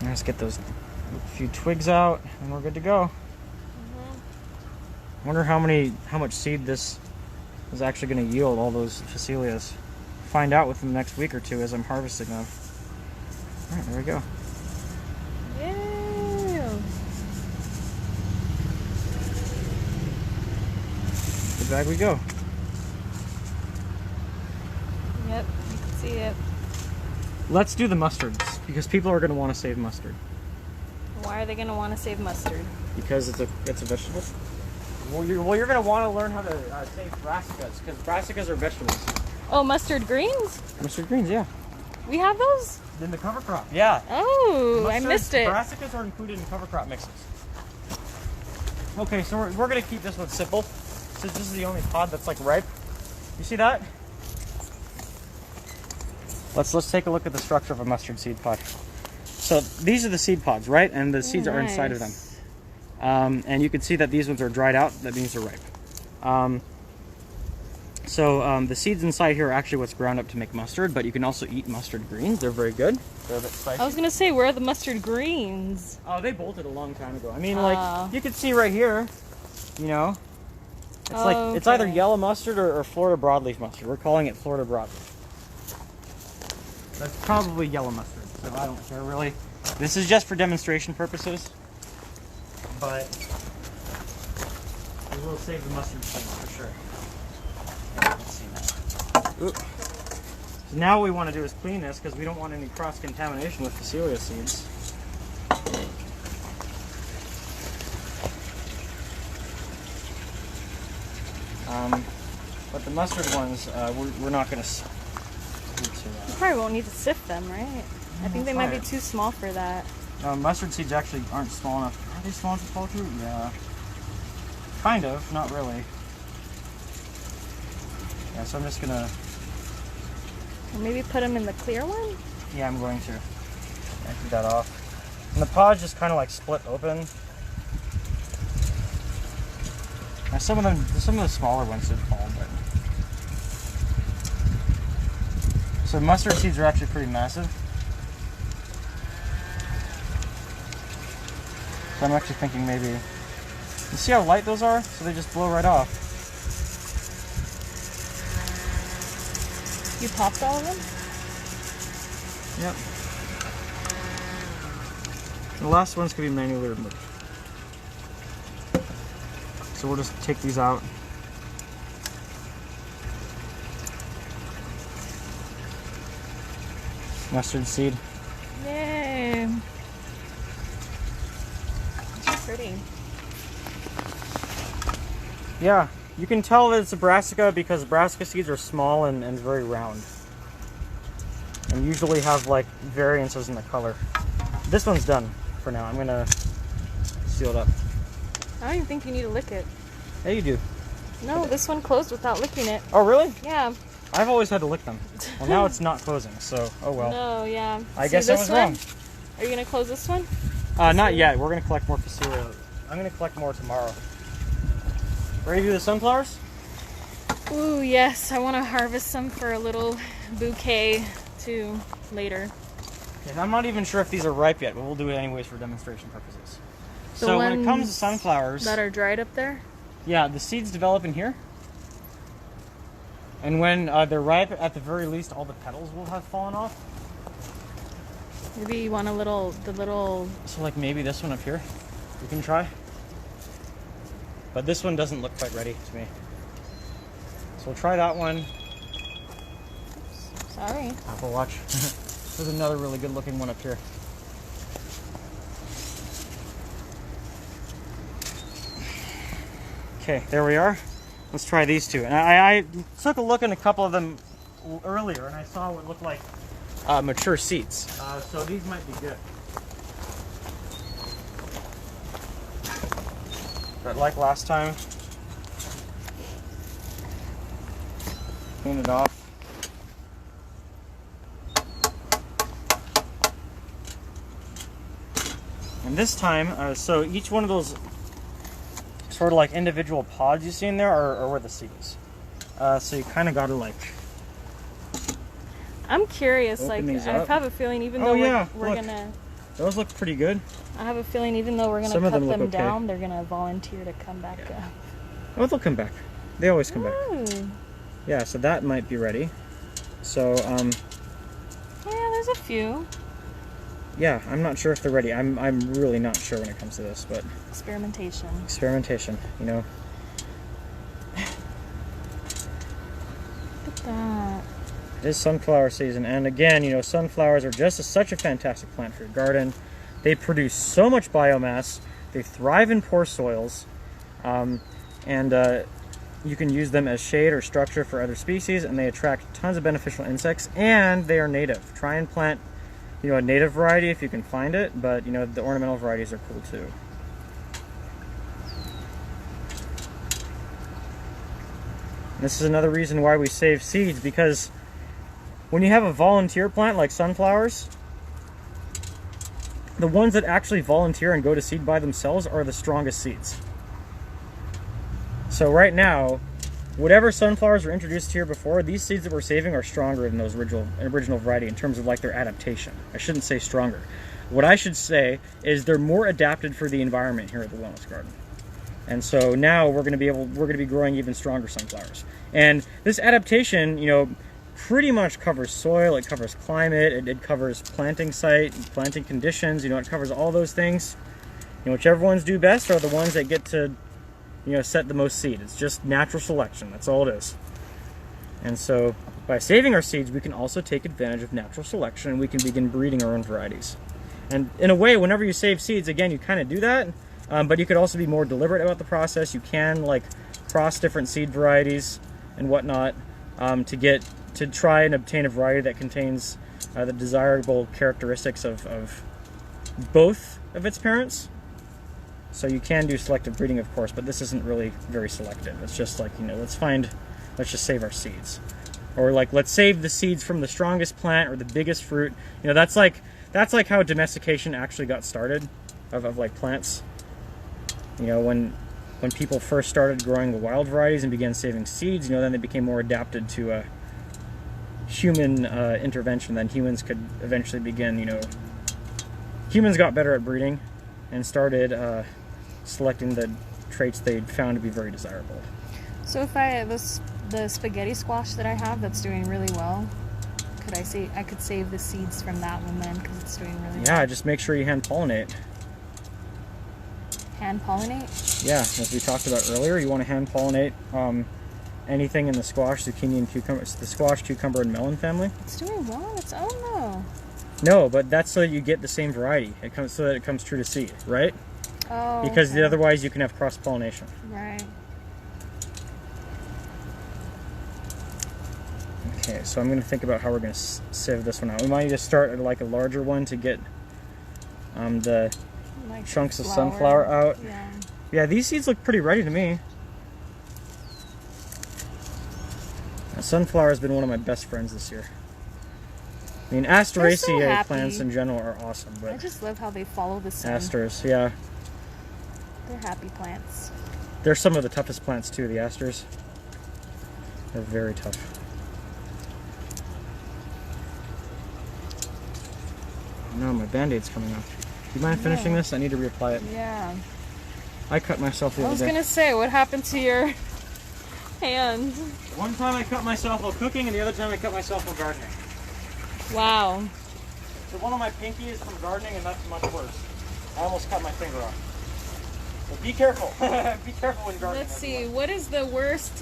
A: Let's get those few twigs out and we're good to go. I wonder how much seed this is actually going to yield, all those Facilias. Find out within the next week or two as I'm harvesting them. Alright, there we go.
B: Yeah.
A: The bag we go.
B: Yep, you can see it.
A: Let's do the mustards because people are going to want to save mustard.
B: Why are they going to want to save mustard?
A: Because it's a vegetable. Well, you're going to want to learn how to save brassicas because brassicas are vegetables.
B: Oh, mustard greens?
A: Mustard greens, yeah.
B: We have those?
A: In the cover crop, yeah.
B: Oh, I missed it.
A: Brassicas are included in cover crop mixes. Okay, so we're going to keep this one simple since this is the only pod that's like ripe. You see that? Let's take a look at the structure of a mustard seed pod. So these are the seed pods, right? And the seeds are inside of them. And you can see that these ones are dried out. That means they're ripe. The seeds inside here are actually what's ground up to make mustard, but you can also eat mustard greens. They're very good. They're a bit spicy.
B: I was going to say, where are the mustard greens?
A: Oh, they bolted a long time ago. I mean, like, you can see right here, you know, it's it's either yellow mustard or Florida broadleaf mustard. We're calling it Florida broadleaf. That's probably yellow mustard, so I don't care really. This is just for demonstration purposes, but we will save the mustard seeds for sure. Let's see now. Oop. So now what we want to do is clean this because we don't want any cross-contamination with Facilia seeds. But the mustard ones, we're not going to.
B: You probably won't need to sift them, right? I think they might be too small for that.
A: Mustard seeds actually aren't small enough. Are they small enough to fall through? Yeah. Kind of, not really. Yeah, so I'm just gonna...
B: Or maybe put them in the clear one?
A: Yeah, I'm going to. Empty that off. And the pods just kind of like split open. Now some of the smaller ones did fall, but... So mustard seeds are actually pretty massive. So I'm actually thinking maybe... You see how light those are? So they just blow right off.
B: You popped all of them?
A: Yep. The last ones can be manually removed. So we'll just take these out. Mustard seed.
B: Yay! It's pretty.
A: Yeah, you can tell that it's a brassica because brassica seeds are small and very round. And usually have like variances in the color. This one's done for now. I'm gonna seal it up.
B: I don't even think you need to lick it.
A: Yeah, you do.
B: No, this one closed without licking it.
A: Oh, really?
B: Yeah.
A: I've always had to lick them. Well, now it's not closing, so oh well.
B: No, yeah.
A: I guess I was wrong.
B: Are you gonna close this one?
A: Not yet. We're gonna collect more Facilia. I'm gonna collect more tomorrow. Ready to do the sunflowers?
B: Ooh, yes. I want to harvest some for a little bouquet too later.
A: Okay, I'm not even sure if these are ripe yet, but we'll do it anyways for demonstration purposes.
B: The
A: So when it comes to sunflowers,
B: that are dried up there?
A: yeah, the seeds develop in here. And when they're ripe, at the very least, all the petals will have fallen off.
B: Maybe you want the little...
A: So like maybe this one up here, we can try. But this one doesn't look quite ready to me. So we'll try that one.
B: Oops, sorry.
A: Apple watch. There's another really good looking one up here. Okay, there we are. Let's try these two. And I took a look at a couple of them earlier, and I saw what looked like mature seeds. So these might be good. But like last time, clean it off. And this time, so each one of those sort of like individual pods you see in there are where the seed is. So you kind of got to like.
B: I'm curious. Like
A: these
B: I
A: up.
B: have a feeling, even though we're gonna.
A: Those look pretty good.
B: I have a feeling, even though we're gonna
A: Some of
B: cut
A: them look
B: them
A: okay.
B: down, they're gonna volunteer to come back up.
A: Oh, they'll come back. They always come back.
B: Ooh.
A: Yeah, so that might be ready. So,
B: Yeah, there's a few.
A: yeah, I'm not sure if they're ready. I'm really not sure when it comes to this, but
B: Experimentation.
A: experimentation, you know.
B: Look at that.
A: It is sunflower season, and again, you know, sunflowers are just such a fantastic plant for your garden. They produce so much biomass. They thrive in poor soils, and you can use them as shade or structure for other species, and they attract tons of beneficial insects, and they are native. Try and plant, you know, a native variety if you can find it, but you know, the ornamental varieties are cool too. And this is another reason why we save seeds, because when you have a volunteer plant like sunflowers, the ones that actually volunteer and go to seed by themselves are the strongest seeds. So right now, whatever sunflowers were introduced here before, these seeds that we're saving are stronger than those original variety in terms of like their adaptation. I shouldn't say stronger. What I should say is they're more adapted for the environment here at the Wellness Garden. And so now we're going to be growing even stronger sunflowers. And this adaptation, you know, pretty much covers soil, it covers climate, it covers planting site, planting conditions, you know, it covers all those things. You know, whichever ones do best are the ones that get to, you know, set the most seed. It's just natural selection, that's all it is. And so by saving our seeds, we can also take advantage of natural selection, and we can begin breeding our own varieties. And in a way, whenever you save seeds, again, you kind of do that, but you could also be more deliberate about the process. You can like cross different seed varieties and whatnot to try and obtain a variety that contains the desirable characteristics of both of its parents. So you can do selective breeding, of course, but this isn't really very selective. It's just like, you know, let's just save our seeds. Or like, let's save the seeds from the strongest plant or the biggest fruit. You know, that's like how domestication actually got started of like plants. You know, when people first started growing the wild varieties and began saving seeds, you know, then they became more adapted to human intervention. Then humans could eventually begin, you know, humans got better at breeding and started selecting the traits they found to be very desirable.
B: So if the spaghetti squash that I have that's doing really well, I could save the seeds from that one then, because it's doing really well.
A: Yeah, just make sure you hand pollinate.
B: Hand pollinate?
A: Yeah, as we talked about earlier, you want to hand pollinate anything in the squash, zucchini, and cucumber. It's the squash, cucumber, and melon family.
B: It's doing well on its own though.
A: No, but that's so you get the same variety. It comes so that it comes true to seed, right?
B: Oh.
A: Because
B: okay.
A: otherwise you can have cross pollination.
B: Right.
A: Okay, so I'm going to think about how we're going to sieve this one out. We might need to start at like a larger one to get the
B: Like
A: chunks of sunflower out.
B: Yeah.
A: Yeah, these seeds look pretty ready to me. Now, sunflower has been one of my best friends this year. I mean, Asteraceae plants in general are awesome, but
B: I just love how they follow the sun.
A: asters, yeah.
B: They're happy plants.
A: They're some of the toughest plants too, the asters. They're very tough. No, my band-aid's coming off. Do you mind finishing this? I need to reapply it.
B: Yeah.
A: I cut myself the
B: I
A: other
B: was
A: day.
B: gonna say, what happened to your hand?
A: One time I cut myself while cooking, and the other time I cut myself while gardening.
B: Wow.
A: So one of my pinkies from gardening, and that's much worse. I almost cut my finger off. So be careful. Be careful when gardening.
B: Let's see. What is the worst?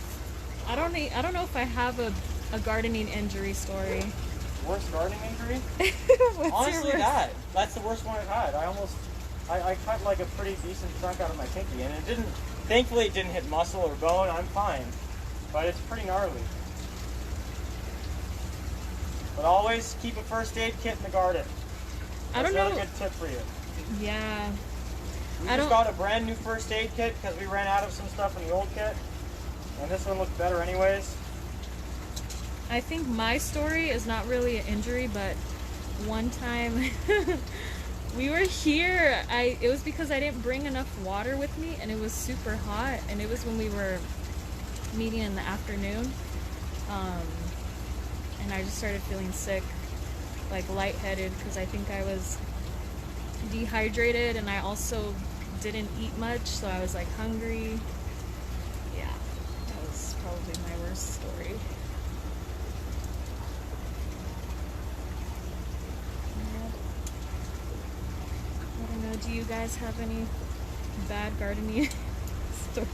B: I don't know if I have a gardening injury story.
A: Worst gardening injury?
B: What's
A: Honestly,
B: your worst?
A: that's the worst one I've had. I cut like a pretty decent chunk out of my pinky, and it Thankfully it didn't hit muscle or bone, I'm fine. But it's pretty gnarly. But always keep a first aid kit in the garden.
B: I don't
A: That's
B: know.
A: another good tip for you.
B: Yeah.
A: We just got a brand new first aid kit because we ran out of some stuff in the old kit. And this one looked better anyways.
B: I think my story is not really an injury, but one time we were here. It was because I didn't bring enough water with me, and it was super hot, and it was when we were meeting in the afternoon. And I just started feeling sick, like lightheaded, because I think I was dehydrated, and I also didn't eat much, so I was like hungry. Yeah, that was probably my worst story. I don't know, do you guys have any bad gardening stories?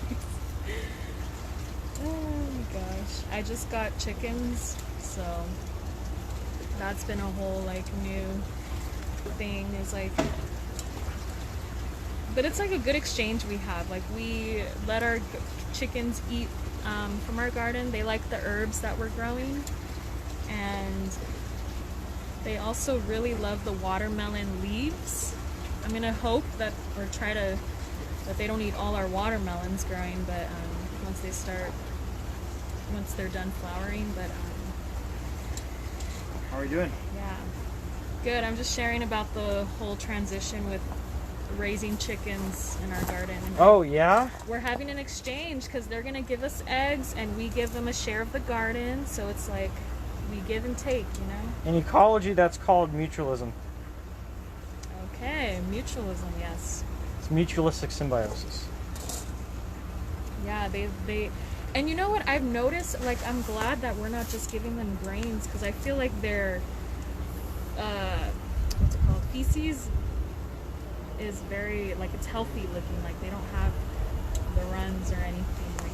B: Oh my gosh, I just got chickens, so that's been a whole like new thing. Is like, but it's like a good exchange we have. Like, we let our chickens eat from our garden. They like the herbs that we're growing, and they also really love the watermelon leaves. I'm gonna hope that, or try to, that they don't eat all our watermelons growing, but once they're done flowering. But
A: How are you doing?
B: yeah, good. I'm just sharing about the whole transition with raising chickens in our garden. And
A: Oh, yeah?
B: we're having an exchange because they're gonna give us eggs and we give them a share of the garden, so it's like we give and take, you know.
A: In ecology, that's called mutualism.
B: Okay, mutualism, yes.
A: It's mutualistic symbiosis.
B: Yeah, they and you know what I've noticed, like, I'm glad that we're not just giving them grains, because I feel like their what's it called, feces is very, like, it's healthy looking, like they don't have the runs or anything, like,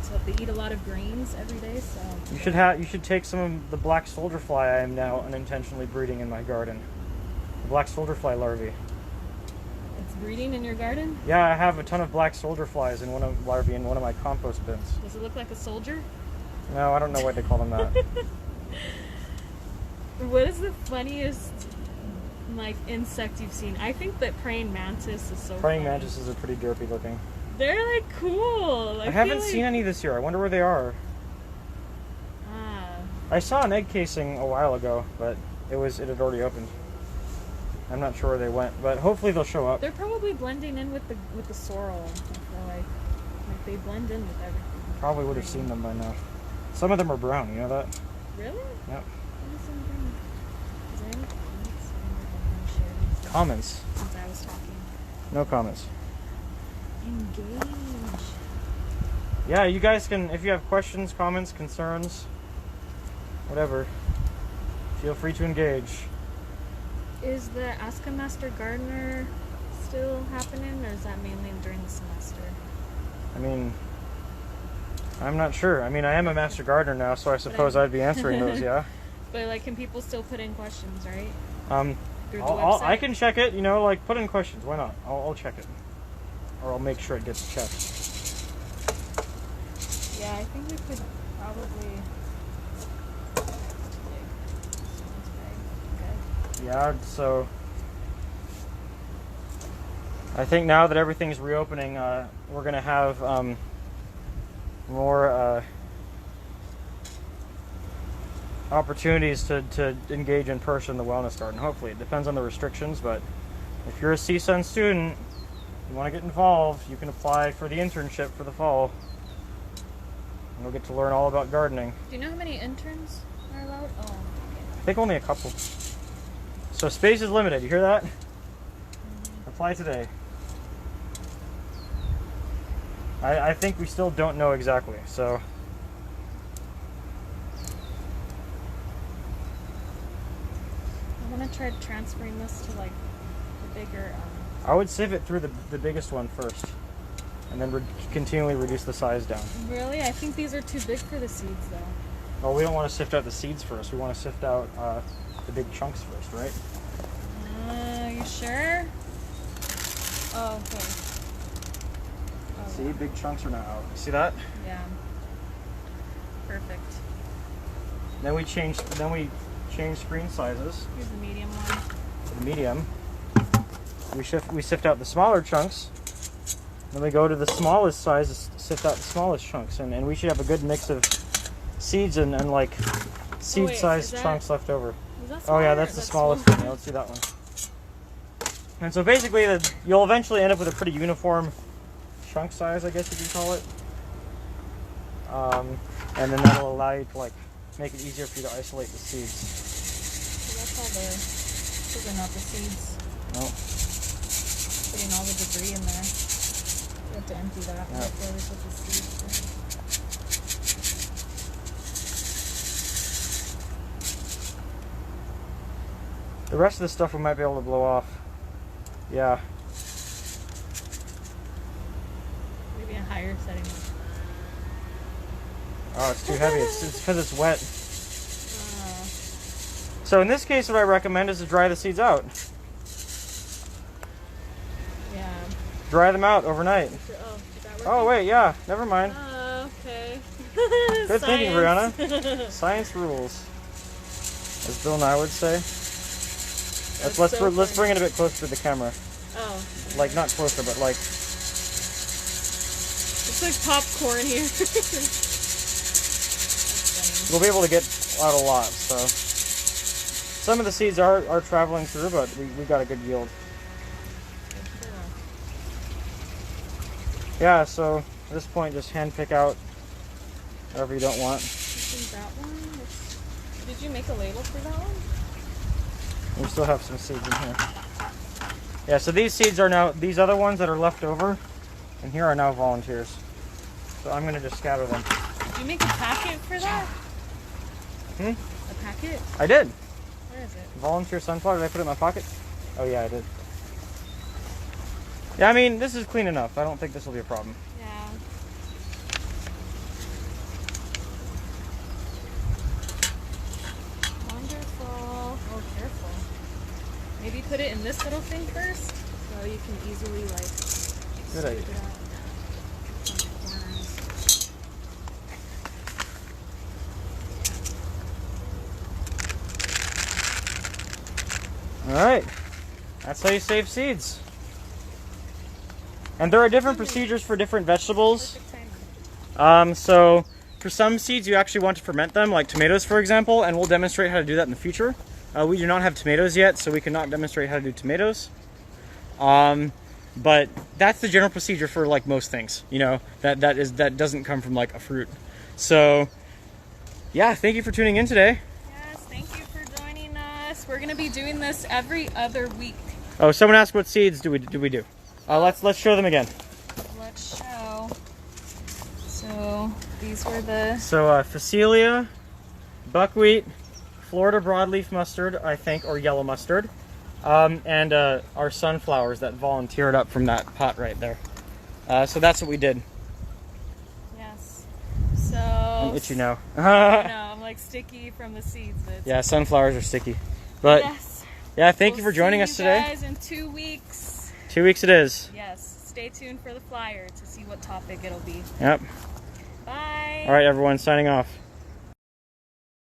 B: so they eat a lot of greens every day. So
A: You should take some of the black soldier fly I am now unintentionally breeding in my garden. The black soldier fly larvae.
B: it's breeding in your garden.
A: Yeah, I have a ton of black soldier flies in one of my compost bins.
B: Does it look like a soldier?
A: No, I don't know why they call them that.
B: What is the funniest, like, insect you've seen? I think that praying mantis is so
A: Praying
B: funny.
A: mantises are pretty derpy looking.
B: They're like cool.
A: I haven't seen any this year. I wonder where they are.
B: Ah,
A: I saw an egg casing a while ago, but it had already opened. I'm not sure where they went, but hopefully they'll show up.
B: they're probably blending in with the sorrel. I feel like they blend in with everything.
A: Probably would have seen them by now. Some of them are brown, you know that?
B: Really?
A: Yep.
B: What is some green? Is there any comments? I'm gonna share these
A: Comments?
B: since I was talking.
A: No comments.
B: Engage.
A: Yeah, you guys can, if you have questions, comments, concerns, whatever, feel free to engage.
B: Is the Ask a Master Gardener still happening, or is that mainly during the semester?
A: I mean, I'm not sure. I mean, I am a master gardener now, so I suppose I'd be answering those, yeah?
B: But, like, can people still put in questions, right? Through the
A: I
B: website?
A: can check it, you know, like, put in questions. Why not? I'll check it. Or I'll make sure it gets checked.
B: Yeah, I think we could probably.
A: Yeah, so I think now that everything's reopening, we're going to have more opportunities to engage in person in the wellness garden. Hopefully. It depends on the restrictions, but if you're a CSUN student, you want to get involved, you can apply for the internship for the fall. And we'll get to learn all about gardening.
B: Do you know how many interns are allowed? Oh,
A: I think only a couple. So space is limited, you hear that? Apply today. I think we still don't know exactly, so.
B: I want to try transferring this to, like, the bigger.
A: I would sieve it through the biggest one first, and then continually reduce the size down.
B: Really? I think these are too big for the seeds, though.
A: Well, we don't want to sift out the seeds first. We want to sift out the big chunks first, right?
B: You sure? Oh, okay.
A: See, big chunks are now out. See that?
B: Yeah. Perfect.
A: Then we change screen sizes.
B: Here's the medium one.
A: The medium. We sift out the smaller chunks. Then we go to the smallest size to sift out the smallest chunks, and we should have a good mix of seeds and like seed-sized chunks left over. Oh yeah, that's the smallest one. Yeah, let's do that one. And so basically, you'll eventually end up with a pretty uniform chunk size, I guess you could call it. And then that'll allow you to like make it easier for you to isolate the seeds.
B: So that's all those are not the seeds.
A: No.
B: Putting all the debris in there. You have to empty that before we put the seeds in.
A: The rest of the stuff we might be able to blow off. Yeah.
B: Maybe a higher setting.
A: Oh, it's too heavy. It's because it's wet. So in this case, what I recommend is to dry the seeds out.
B: Yeah.
A: Dry them out overnight. Oh wait, yeah. Never mind.
B: Oh, okay.
A: Good thinking, Brianna. Science rules, as Bill Nye would say. Let's bring it a bit closer to the camera.
B: Oh.
A: Like not closer, but like.
B: It's like popcorn here.
A: We'll be able to get out a lot. So some of the seeds are traveling through, but we got a good yield. Yeah. So at this point, just hand pick out whatever you don't want.
B: That one. Did you make a label for that one?
A: We still have some seeds in here. Yeah, so these seeds are now, these other ones that are left over, and here are now volunteers. So I'm going to just scatter them.
B: Did you make a packet for that?
A: Hmm?
B: A packet?
A: I did.
B: Where is it?
A: Volunteer sunflower. Did I put it in my pocket? Oh yeah, I did. Yeah, I mean, this is clean enough. I don't think this will be a problem.
B: Yeah. Wonderful. Oh, careful. Maybe put it in this little thing first, so you can easily like
A: Good idea.
B: scoop it out.
A: All right, that's how you save seeds. And there are different procedures for different vegetables. So for some seeds, you actually want to ferment them, like tomatoes, for example, and we'll demonstrate how to do that in the future. We do not have tomatoes yet, so we cannot demonstrate how to do tomatoes. But that's the general procedure for like most things, you know, that doesn't come from like a fruit. So yeah, thank you for tuning in today.
B: Yes, thank you for joining us. We're gonna be doing this every other week.
A: Oh, someone asked what seeds do we do? Let's show them again.
B: Let's show. So these were the
A: Facilia, buckwheat, Florida broadleaf mustard, I think, or yellow mustard, and our sunflowers that volunteered up from that pot right there. So that's what we did.
B: Yes. So
A: I'm itchy now.
B: no, I'm like sticky from the seeds.
A: Yeah, sunflowers are sticky. But
B: yes.
A: Yeah, thank you for joining us today.
B: Guys, in 2 weeks.
A: 2 weeks it is.
B: Yes. Stay tuned for the flyer to see what topic it'll be.
A: Yep.
B: Bye.
A: All right, everyone, signing off.